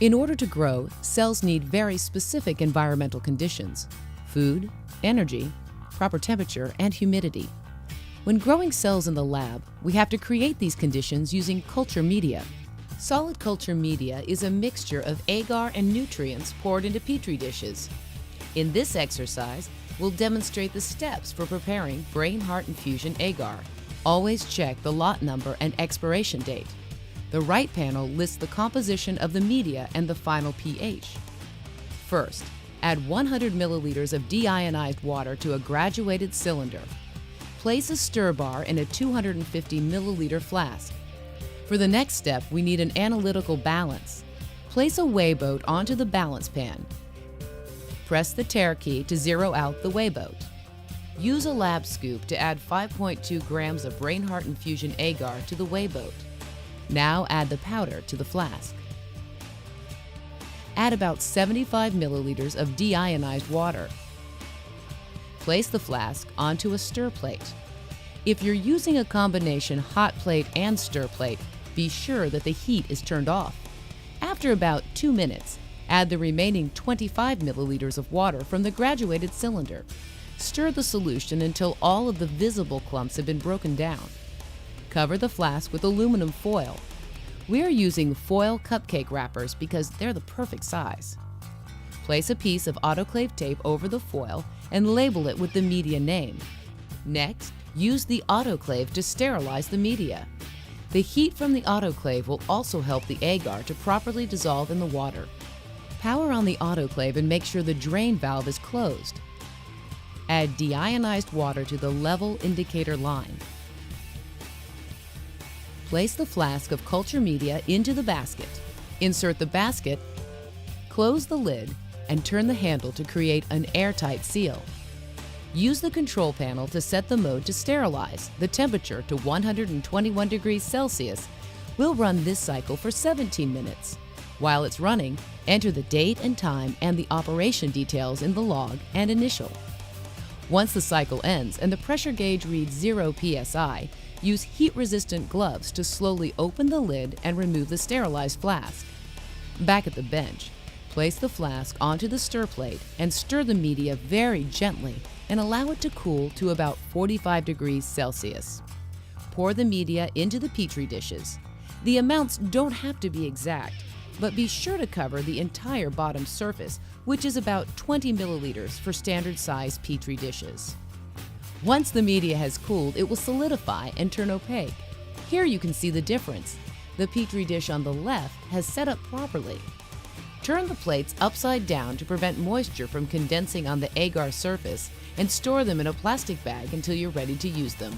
In order to grow, cells need very specific environmental conditions: food, energy, proper temperature, and humidity. When growing cells in the lab, we have to create these conditions using culture media. Solid culture media is a mixture of agar and nutrients poured into Petri dishes. In this exercise, we'll demonstrate the steps for preparing brain heart infusion agar. Always check the lot number and expiration date. The right panel lists the composition of the media and the final pH. First, add 100 milliliters of deionized water to a graduated cylinder. Place a stir bar in a 250 milliliter flask. For the next step, we need an analytical balance. Place a weigh boat onto the balance pan. Press the tare key to zero out the weigh boat. Use a lab scoop to add 5.2 grams of brain heart infusion agar to the weigh boat. Now add the powder to the flask. Add about 75 milliliters of deionized water. Place the flask onto a stir plate. If you're using a combination hot plate and stir plate, be sure that the heat is turned off. After about 2 minutes, add the remaining 25 milliliters of water from the graduated cylinder. Stir the solution until all of the visible clumps have been broken down. Cover the flask with aluminum foil. We're using foil cupcake wrappers because they're the perfect size. Place a piece of autoclave tape over the foil and label it with the media name. Next, use the autoclave to sterilize the media. The heat from the autoclave will also help the agar to properly dissolve in the water. Power on the autoclave and make sure the drain valve is closed. Add deionized water to the level indicator line. Place the flask of culture media into the basket. Insert the basket, close the lid, and turn the handle to create an airtight seal. Use the control panel to set the mode to sterilize, the temperature to 121 degrees Celsius. We'll run this cycle for 17 minutes. While it's running, enter the date and time and the operation details in the log and initial. Once the cycle ends and the pressure gauge reads 0 psi, use heat-resistant gloves to slowly open the lid and remove the sterilized flask. Back at the bench, place the flask onto the stir plate and stir the media very gently and allow it to cool to about 45 degrees Celsius. Pour the media into the Petri dishes. The amounts don't have to be exact, but be sure to cover the entire bottom surface, which is about 20 milliliters for standard size Petri dishes. Once the media has cooled, it will solidify and turn opaque. Here you can see the difference. The Petri dish on the left has set up properly. Turn the plates upside down to prevent moisture from condensing on the agar surface and store them in a plastic bag until you're ready to use them.